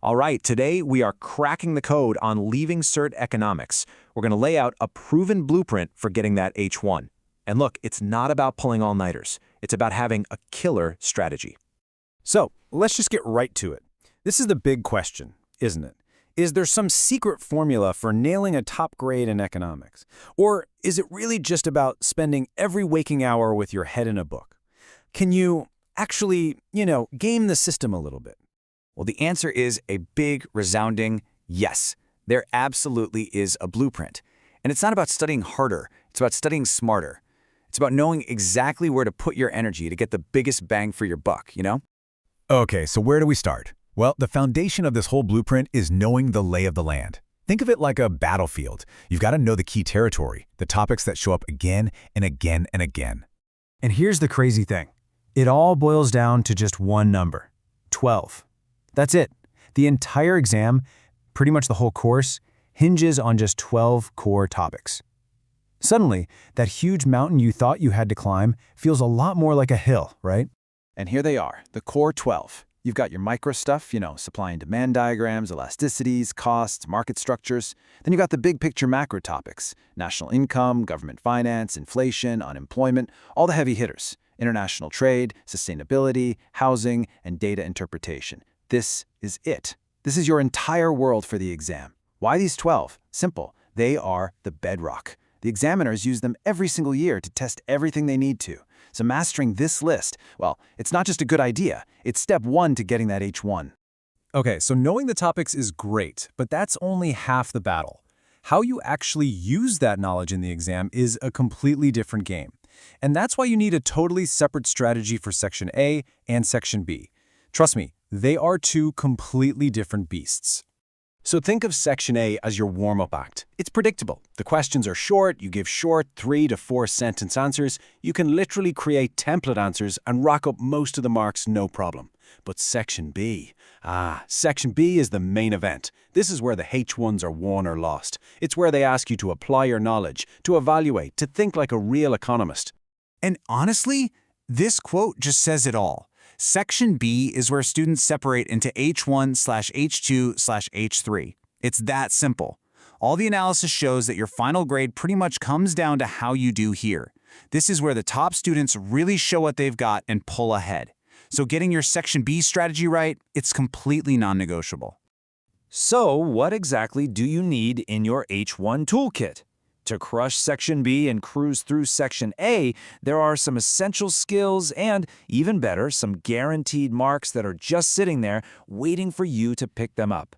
All right, today we are cracking the code on leaving Cert Economics. We're going to lay out a proven blueprint for getting that H1. And look, it's not about pulling all-nighters. It's about having a killer strategy. So, let's just get right to it. This is the big question, isn't it? Is there some secret formula for nailing a top grade in economics? Or is it really just about spending every waking hour with your head in a book? Can you actually, game the system a little bit? Well, the answer is a big, resounding yes. There absolutely is a blueprint. And it's not about studying harder. It's about studying smarter. It's about knowing exactly where to put your energy to get the biggest bang for your buck, Okay, so where do we start? Well, the foundation of this whole blueprint is knowing the lay of the land. Think of it like a battlefield. You've got to know the key territory, the topics that show up again and again and again. And here's the crazy thing. It all boils down to just one number, 12. That's it. The entire exam, pretty much the whole course, hinges on just 12 core topics. Suddenly, that huge mountain you thought you had to climb feels a lot more like a hill, right? And here they are, the core 12. You've got your micro stuff, supply and demand diagrams, elasticities, costs, market structures. Then you've got the big picture macro topics, national income, government finance, inflation, unemployment, all the heavy hitters, international trade, sustainability, housing, and data interpretation. This is it. This is your entire world for the exam. Why these 12? Simple. They are the bedrock. The examiners use them every single year to test everything they need to. So mastering this list, well, it's not just a good idea. It's step one to getting that H1. Okay, so knowing the topics is great, but that's only half the battle. How you actually use that knowledge in the exam is a completely different game. And that's why you need a totally separate strategy for Section A and Section B. Trust me, they are two completely different beasts. So think of Section A as your warm-up act. It's predictable. The questions are short, you give short 3 to 4 sentence answers. You can literally create template answers and rack up most of the marks no problem. But Section B, Section B is the main event. This is where the H1s are won or lost. It's where they ask you to apply your knowledge, to evaluate, to think like a real economist. And honestly, this quote just says it all. Section B is where students separate into H1/H2/H3. It's that simple. All the analysis shows that your final grade pretty much comes down to how you do here. This is where the top students really show what they've got and pull ahead. So getting your Section B strategy right, it's completely non-negotiable. So what exactly do you need in your H1 toolkit? To crush Section B and cruise through Section A, there are some essential skills and, even better, some guaranteed marks that are just sitting there waiting for you to pick them up.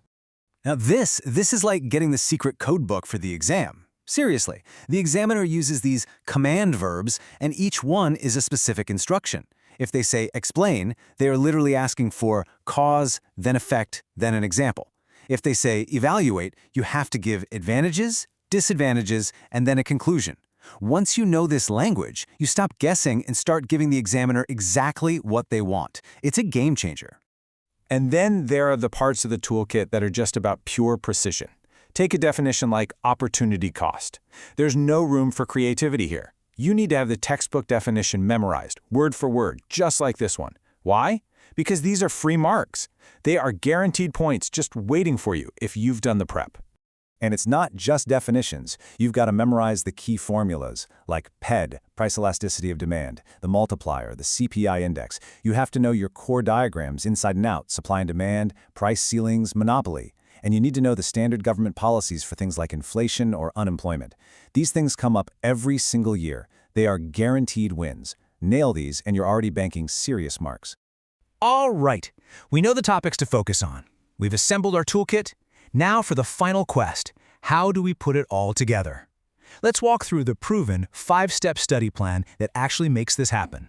Now this is like getting the secret code book for the exam. Seriously, the examiner uses these command verbs, and each one is a specific instruction. If they say explain, they are literally asking for cause, then effect, then an example. If they say evaluate, you have to give advantages, disadvantages, and then a conclusion. Once you know this language, you stop guessing and start giving the examiner exactly what they want. It's a game changer. And then there are the parts of the toolkit that are just about pure precision. Take a definition like opportunity cost. There's no room for creativity here. You need to have the textbook definition memorized, word for word, just like this one. Why? Because these are free marks. They are guaranteed points just waiting for you if you've done the prep. And it's not just definitions. You've got to memorize the key formulas, like PED, price elasticity of demand, the multiplier, the CPI index. You have to know your core diagrams inside and out, supply and demand, price ceilings, monopoly. And you need to know the standard government policies for things like inflation or unemployment. These things come up every single year. They are guaranteed wins. Nail these and you're already banking serious marks. All right, we know the topics to focus on. We've assembled our toolkit. Now for the final quest, how do we put it all together? Let's walk through the proven 5-step study plan that actually makes this happen.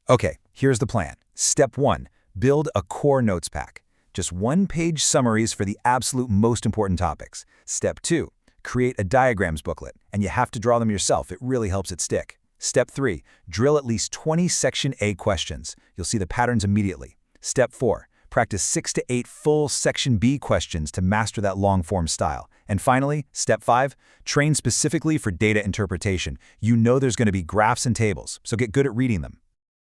Okay, here's the plan. Step 1, build a core notes pack. Just one-page summaries for the absolute most important topics. Step 2, create a diagrams booklet, and you have to draw them yourself. It really helps it stick. Step 3, drill at least 20 Section A questions. You'll see the patterns immediately. Step 4, practice 6 to 8 full Section B questions to master that long-form style. And finally, Step 5, train specifically for data interpretation. You know there's going to be graphs and tables, so get good at reading them.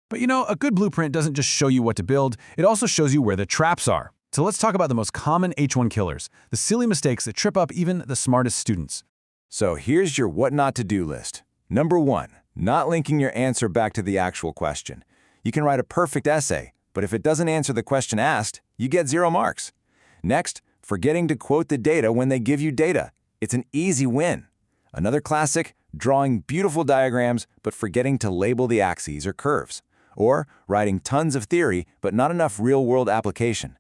But a good blueprint doesn't just show you what to build, it also shows you where the traps are. So let's talk about the most common H1 killers, the silly mistakes that trip up even the smartest students. So here's your what not to do list. Number 1, not linking your answer back to the actual question. You can write a perfect essay, but if it doesn't answer the question asked, you get 0 marks. Next, forgetting to quote the data when they give you data. It's an easy win. Another classic, drawing beautiful diagrams but forgetting to label the axes or curves. Or writing tons of theory but not enough real-world application.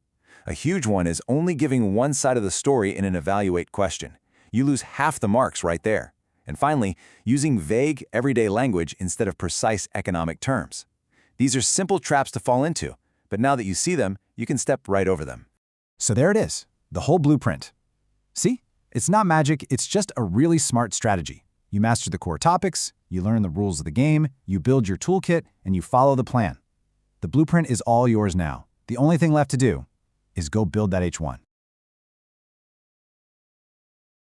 A huge one is only giving one side of the story in an evaluate question. You lose half the marks right there. And finally, using vague, everyday language instead of precise economic terms. These are simple traps to fall into, but now that you see them, you can step right over them. So there it is, the whole blueprint. See? It's not magic, it's just a really smart strategy. You master the core topics, you learn the rules of the game, you build your toolkit, and you follow the plan. The blueprint is all yours now. The only thing left to do is go build that H1.